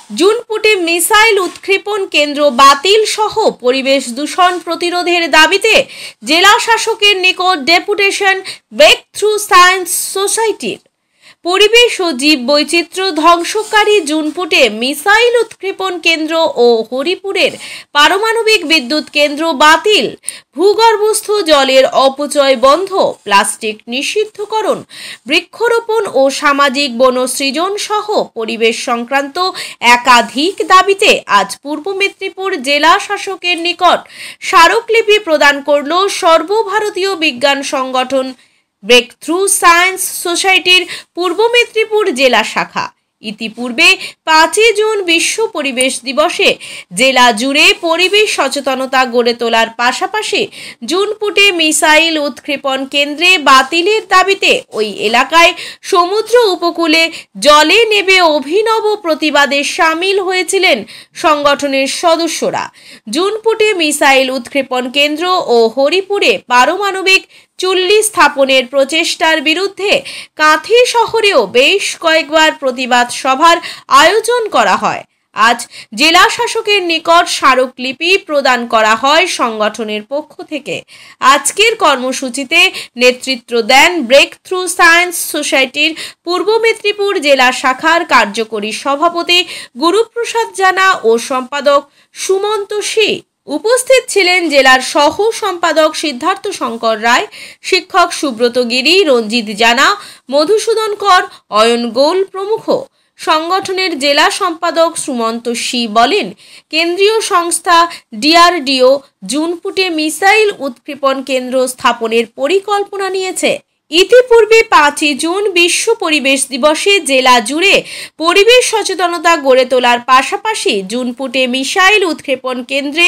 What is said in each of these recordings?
জুনপুটে missile উৎক্ষেপণ কেন্দ্র বাতিল সহ পরিবেশ দূষণ প্রতিরোধের দাবিতে জেলা শাসকের নিকট ডেপুটেশন ব্রেক থ্রু সায়েন্স সোসাইটির। পরিবেশ ও জীব বৈচিত্র্য ধ্বংসকারী জুনপুটে মিসাইল উৎক্ষেপণ কেন্দ্র ও হরিপুরের পারমাণবিক বিদ্যুৎ কেন্দ্র বাতিল, ভূগর্ভস্থ জলের অপচয় বন্ধ, প্লাস্টিক নিষিদ্ধকরণ, বৃক্ষরোপণ ও সামাজিক বনসৃজন সহ পরিবেশ সংক্রান্ত একাধিক দাবিতে আজ পূর্ব মেদিনীপুর জেলা শাসকের নিকট স্মারকলিপি প্রদান করল সর্বভারতীয় বিজ্ঞান সংগঠন ব্রেক থ্রু সায়েন্স সোসাইটির পূর্ব মেদিনীপুর জেলা শাখা। ইতিপূর্বে 5 জুন বিশ্ব পরিবেশ দিবসে জেলা জুড়ে পরিবেশ সচেতনতা গড়ে তোলার পাশাপাশি জুনপুটে মিসাইল উৎক্ষেপণ কেন্দ্রে বাতিলের দাবিতে ওই এলাকায় সমুদ্র উপকূলে জলে নেমে অভিনব প্রতিবাদে সামিল হয়েছিলেন সংগঠনের সদস্যরা। জুনপুটে মিসাইল উৎক্ষেপণ কেন্দ্র ও হরিপুরে পারমাণবিক চুল্লি স্থাপনের প্রচেষ্টার বিরুদ্ধে কাঁথি শহরেও বেশ কয়েকবার প্রতিবাদ সভার আয়োজন করা হয়। আজ জেলা শাসকের নিকট স্মারকলিপি প্রদান করা হয় সংগঠনের পক্ষ থেকে। আজকের কর্মসূচিতে নেতৃত্ব দেন ব্রেক থ্রু সায়েন্স সোসাইটির পূর্ব মেদিনীপুর জেলা শাখার কার্যকরী সভাপতি গুরুপ্রসাদ জানা ও সম্পাদক সুমন্ত সি। উপস্থিত ছিলেন জেলার সহ সম্পাদক সিদ্ধার্থ শঙ্কর রায়, শিক্ষক সুব্রত গিরি, রঞ্জিত জানা, মধুসূদন কর, অয়ন গোল প্রমুখ। সংগঠনের জেলা সম্পাদক সুমন্ত সি বলেন, কেন্দ্রীয় সংস্থা ডিআরডিও জুনপুটে মিসাইল উৎক্ষেপণ কেন্দ্র স্থাপনের পরিকল্পনা নিয়েছে। ইতিপূর্বে 5 জুন বিশ্ব পরিবেশ দিবসে জেলা জুড়ে পরিবেশ সচেতনতা গড়ে তোলার পাশাপাশি জুনপুটে মিসাইল উৎক্ষেপণ কেন্দ্রে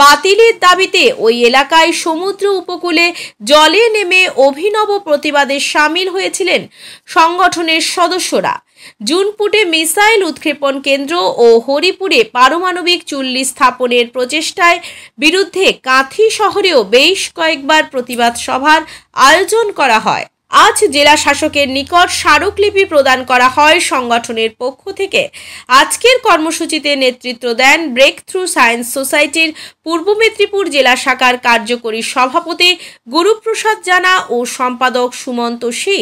বাতিলের দাবিতে ওই এলাকায় সমুদ্র উপকূলে জলে নেমে অভিনব প্রতিবাদে সামিল হয়েছিলেন সংগঠনের সদস্যরা। জুনপুটে মিসাইল উৎক্ষেপণ কেন্দ্র ও হরিপুরে পারমাণবিক চুল্লি স্থাপনের প্রচেষ্টার বিরুদ্ধে কাঁথি শহরেও বেশ কয়েকবার প্রতিবাদ সভার আয়োজন করা হয়। আজ জেলা শাসকের নিকট স্মারকলিপি প্রদান করা হয় সংগঠনের পক্ষ থেকে। আজকের কর্মসূচিতে নেতৃত্ব দেন ব্রেক থ্রু সায়েন্স সোসাইটির পূর্ব মেদিনীপুর জেলা শাখার কার্যকরী সভাপতি গুরুপ্রসাদ জানা ও সম্পাদক সুমন্ত সি।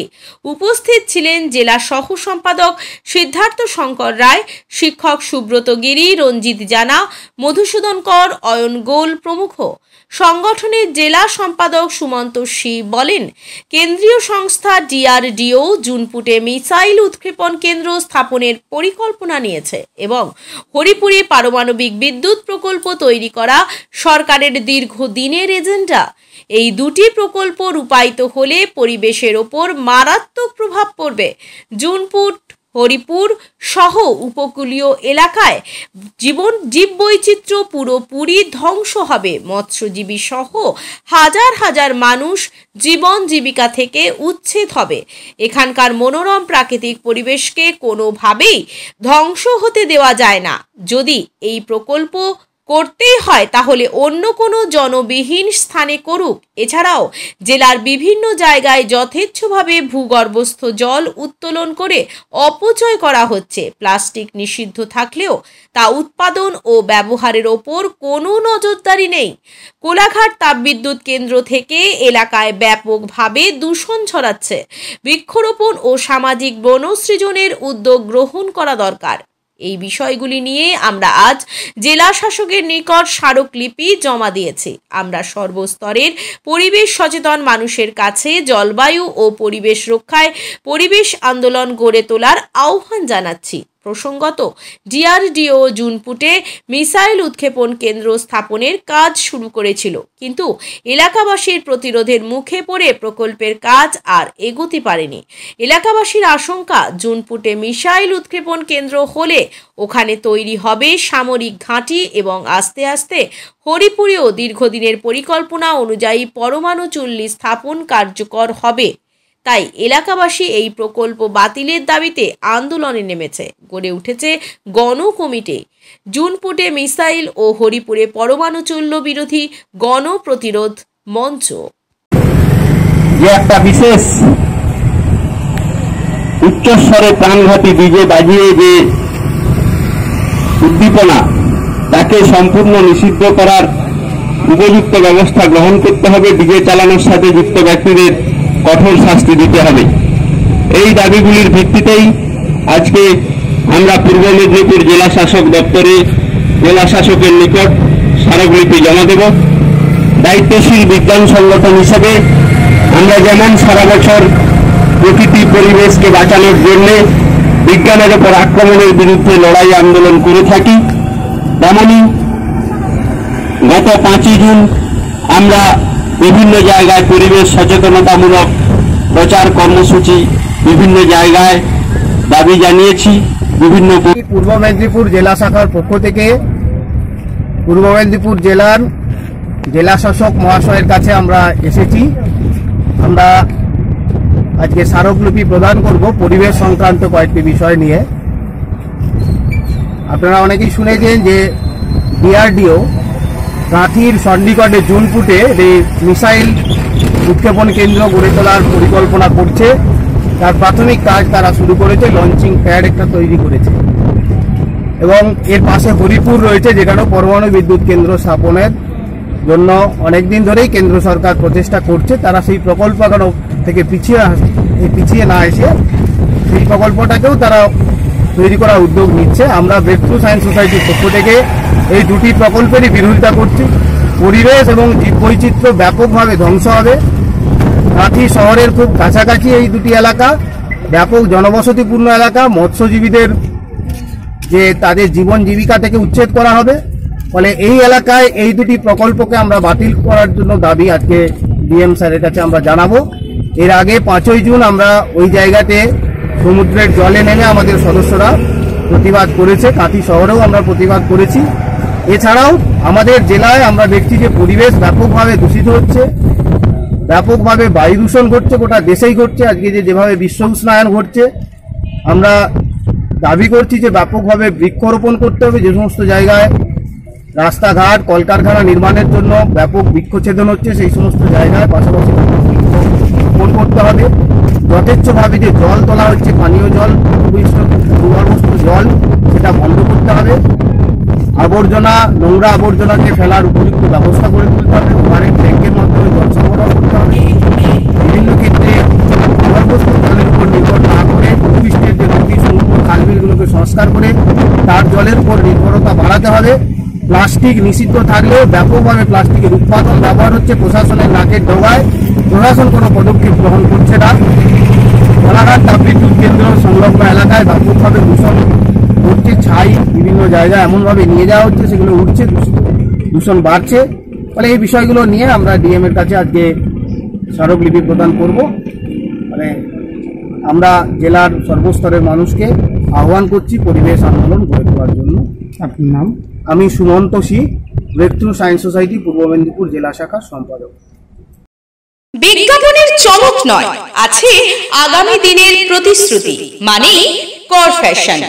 উপস্থিত ছিলেন জেলা সহ সম্পাদক সিদ্ধার্থ শঙ্কর রায়, শিক্ষক সুব্রত গিরি, রঞ্জিত জানা, মধুসূদন কর, অয়ন গোল প্রমুখ। সংগঠনের জেলা সম্পাদক সুমন্ত সি বলেন, কেন্দ্রীয় সংস্থা ডিআরডিও জুনপুটে মিসাইল উৎক্ষেপণ কেন্দ্র স্থাপনের পরিকল্পনা নিয়েছে এবং হরিপুরে পারমাণবিক বিদ্যুৎ প্রকল্প তৈরি করা সরকারের দীর্ঘদিনের এজেন্ডা। এই দুটি প্রকল্প রূপায়িত হলে পরিবেশের ওপর মারাত্মক প্রভাব পড়বে। জুনপুট, হরিপুর সহ উপকূলীয় এলাকায় জীববৈচিত্র্য পুরোপুরি ধ্বংস হবে। মৎস্যজীবী সহ হাজার হাজার মানুষ জীবন জীবিকা থেকে উচ্ছেদ হবে। এখানকার মনোরম প্রাকৃতিক পরিবেশকে কোনোভাবেই ধ্বংস হতে দেওয়া যায় না। যদি এই প্রকল্প করতেই হয় তাহলে অন্য কোনো জনবিহীন স্থানে করুক। এছাড়াও জেলার বিভিন্ন জায়গায় যথেচ্ছভাবে ভূগর্ভস্থ জল উত্তোলন করে অপচয় করা হচ্ছে। প্লাস্টিক নিষিদ্ধ থাকলেও তা উৎপাদন ও ব্যবহারের ওপর কোনো নজরদারি নেই। কোলাঘাট তাপবিদ্যুৎ কেন্দ্র থেকে এলাকায় ব্যাপকভাবে দূষণ ছড়াচ্ছে। বৃক্ষরোপণ ও সামাজিক বনসৃজনের উদ্যোগ গ্রহণ করা দরকার। এই বিষয়গুলি নিয়ে আমরা আজ জেলা শাসকের নিকট স্মারকলিপি জমা দিয়েছি। আমরা সর্বস্তরের পরিবেশ সচেতন মানুষের কাছে জলবায়ু ও পরিবেশ রক্ষায় পরিবেশ আন্দোলন গড়ে তোলার আহ্বান জানাচ্ছি। প্রসঙ্গত, ডিআরডিও জুনপুটে মিসাইল উৎক্ষেপণ কেন্দ্র স্থাপনের কাজ শুরু করেছিল, কিন্তু এলাকাবাসীর প্রতিরোধের মুখে পড়ে প্রকল্পের কাজ আর এগোতে পারেনি। এলাকাবাসীর আশঙ্কা, জুনপুটে মিসাইল উৎক্ষেপণ কেন্দ্র হলে ওখানে তৈরি হবে সামরিক ঘাঁটি এবং আস্তে আস্তে হরিপুরেও দীর্ঘদিনের পরিকল্পনা অনুযায়ী পরমাণু চুল্লি স্থাপন কার্যকর হবে। তাই এলাকাবাসী এই প্রকল্প বাতিলের দাবিতে আন্দোলনে নেমেছে। গড়ে উঠেছে গণ কমিটি, জুনপুটে মিসাইল ও হরিপুরে পরমাণু চুল্লি বিরোধী গণ প্রতিরোধ মঞ্চ। একটা বিশেষ উচ্চস্বরে প্রাণঘাতী ডিজে বাজিয়ে যে উদ্দীপনা তাকে সম্পূর্ণ নিষিদ্ধ করার উপযুক্ত ব্যবস্থা গ্রহণ করতে হবে। ডিজে চালানোর সাথে যুক্ত ব্যক্তিদের কঠোর শাস্তি দিতে হবে। এই দাবিগুলির ভিত্তিতেই আজকে আমরা পূর্ব মেদিনীপুর জেলা শাসক দপ্তরে জেলা শাসকের নিকট স্মারকলিপি জমা দেব। দায়িত্বশীল বিজ্ঞান সংগঠন হিসেবে আমরা যেমন সারা বছর প্রকৃতি পরিবেশকে বাঁচানোর জন্য বিজ্ঞানের উপর আক্রমণের বিরুদ্ধে লড়াই আন্দোলন করে থাকি, তেমনই গত 5ই জুন আমরা বিভিন্ন জায়গায় পরিবেশ সচেতনতামূলক প্রচার কর্মসূচি বিভিন্ন জায়গায় দাবি জানিয়েছি। বিভিন্ন পূর্ব মেদিনীপুর জেলা শাখার পক্ষ থেকে পূর্ব মেদিনীপুর জেলার জেলা শাসক মহাশয়ের কাছে আমরা এসেছি। আমরা আজকে স্মারকলিপি প্রদান করব পরিবেশ সংক্রান্ত কয়েকটি বিষয় নিয়ে। আপনারা অনেকেই শুনেছেন যে ডিআরডিও কাঁথির সন্নিকটে জুনপুটে এই মিসাইল উৎক্ষেপণ কেন্দ্র গড়ে তোলার পরিকল্পনা করছে। তার প্রাথমিক কাজ তারা শুরু করেছে, লঞ্চিং প্যাড একটা তৈরি করেছে এবং এর পাশে হরিপুর রয়েছে, যেখানেও পরমাণু বিদ্যুৎ কেন্দ্র স্থাপনের জন্য অনেকদিন ধরেই কেন্দ্র সরকার প্রচেষ্টা করছে। তারা সেই প্রকল্প থেকে পিছিয়ে না এসে সেই প্রকল্পটাকেও তারা তৈরি করার উদ্যোগ নিচ্ছে। আমরা ব্রেকথ্রু সায়েন্স সোসাইটির পক্ষ থেকে এই দুটি প্রকল্পেরই বিরোধিতা করছি। পরিবেশ এবং জীববৈচিত্র্য ব্যাপকভাবে ধ্বংস হবে। কাঁথি শহরের খুব কাছাকাছি এই দুটি এলাকা, ব্যাপক জনবসতিপূর্ণ এলাকা। মৎস্যজীবীদের যে তাদের জীবন জীবিকা থেকে উচ্ছেদ করা হবে। ফলে এই এলাকায় এই দুটি প্রকল্পকে আমরা বাতিল করার জন্য দাবি আজকে ডিএম স্যারের কাছে আমরা জানাবো। এর আগে 5ই জুন আমরা ওই জায়গাতে সমুদ্রের জলে নেমে আমাদের সদস্যরা প্রতিবাদ করেছে। কাঁথি শহরেও আমরা প্রতিবাদ করেছি। এছাড়াও আমাদের জেলায় আমরা দেখছি যে পরিবেশ ব্যাপকভাবে দূষিত হচ্ছে, ব্যাপকভাবে বায়ু দূষণ ঘটছে, গোটা দেশেই ঘটছে। আজকে যেভাবে বিশ্ব উষ্ণায়ন ঘটছে, আমরা দাবি করছি যে ব্যাপকভাবে বৃক্ষরোপণ করতে হবে। যে সমস্ত জায়গায় রাস্তাঘাট কলকারখানা নির্মাণের জন্য ব্যাপক বৃক্ষছেদন হচ্ছে, সেই সমস্ত জায়গায় পাশাপাশি রোপণ করতে হবে। যথেচ্ছভাবে যে জল তোলা হচ্ছে, পানীয় জল, ভূগর্ভস্থ জল, সেটা বন্ধ করতে হবে। আবর্জনা, নোংরা আবর্জনাকে ফেলার উপযুক্ত ব্যবস্থা করে তুলতে হবে। কারেন্ট ট্যাঙ্কের মাধ্যমে জল সরবরাহ করতে হবে। বিভিন্ন ক্ষেত্রে ভূগর্ভস্থ জলের উপর নির্ভর না করে ভূপৃষ্ঠের যে নদী, সমুদ্র, খালবিলগুলোকে সংস্কার করে তার জলের উপর নির্ভরতা বাড়াতে হবে। প্লাস্টিক নিষিদ্ধ থাকলেও ব্যাপকভাবে প্লাস্টিকের উৎপাদন ব্যবহার হচ্ছে প্রশাসনের নাকের ডগায়। প্রশাসন কোনো পদক্ষেপ গ্রহণ করছে না। কোলাঘাট তাপবিদ্যুৎ কেন্দ্র সংলগ্ন এলাকায় ব্যাপকভাবে দূষণ হচ্ছে। ছাই বিভিন্ন জায়গায় এমনভাবে নিয়ে যাওয়া হচ্ছে, সেগুলো উঠছে, দূষণ বাড়ছে। ফলে এই বিষয়গুলো নিয়ে আমরা ডিএম এর কাছে আজকে স্মারকলিপি প্রদান করব। মানে আমরা জেলার সর্বস্তরের মানুষকে আহ্বান করছি পরিবেশ আন্দোলন গড়ে তোলার জন্য। আপনার নাম? আমি Sumanta C, breakthrough science society Purba Medinipur জেলা শাখার সম্পাদক। বিজ্ঞাপনের চমক নয়, আছে আগামী দিনের প্রতিশ্রুতি, মানে কর ফ্যাশন।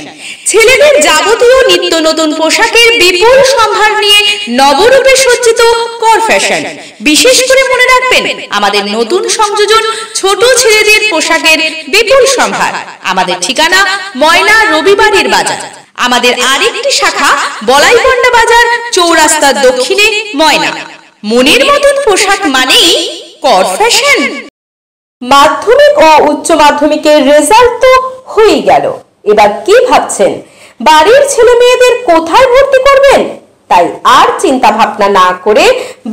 ছেলেদের যাবতীয় নিত্য নতুন পোশাকের বিপুল সম্ভার নিয়ে নবরূপে সজ্জিত কর ফ্যাশন। বিশেষ করে মনে রাখবেন, আমাদের নতুন সংযোজন ছোট ছেলেদের পোশাকের বিপুল সম্ভার। আমাদের ঠিকানা ময়না রবিবারের বাজার। আমাদের আরেকটি শাখা বলাইপন্ডা বাজার, চৌরাস্তার দক্ষিণে ময়না। মনের মতন পোশাক মানেই কর ফ্যাশন। মাধ্যমিক ও উচ্চ মাধ্যমিকের রেজাল্ট তো হয়ে গেল, এবার কি ভাবছেন বাড়ির ছেলে মেয়েদের কোথায় ভর্তি করবেন? তাই আর চিন্তা ভাবনা না করে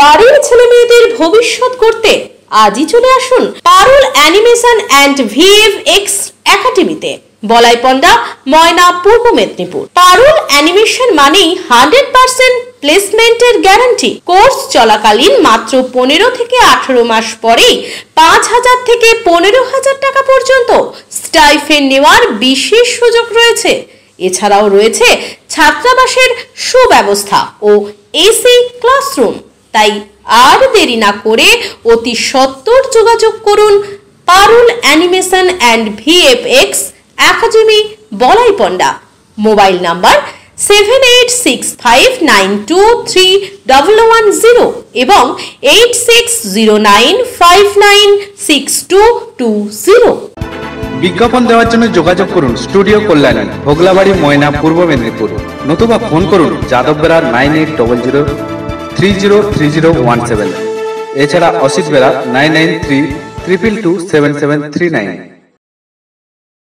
বাড়ির ছেলে মেয়েদের ভবিষ্যৎ করতে আজই চলে আসুন পারুল অ্যানিমেশন অ্যান্ড ভিএফএক্স একাডেমিতে, বলাইপন্ডা, ময়না, পূর্ব মেদিনীপুর। পারুল অ্যানিমেশন মানেই 100% প্লেসমেন্টের গ্যারান্টি। কোর্স চলাকালীন মাত্র 15 থেকে 18 মাস পরেই 5,000 থেকে 15,000 টাকা পর্যন্ত স্টাইফেন্ড নেওয়ার বিশেষ সুযোগ রয়েছে। এছাড়াও রয়েছে ছাত্রাবাসের সুব্যবস্থা ও এসি ক্লাসরুম। তাই আর দেরি না করে অতি সত্বর যোগাযোগ করুন Parul animation and VFX academy, Balaipanda. Mobile number 7865923110 এবং 8609596220। বিজ্ঞাপন দেওয়ার জন্য যোগাযোগ করুন স্টুডিও কল্যাণী, ভোগলাবাড়ি, ময়না, পূর্ব মেদিনীপুর। নতুবা ফোন করুন যাদব বেরা 9800303017। এছাড়া অসিত বেরা 9932227739।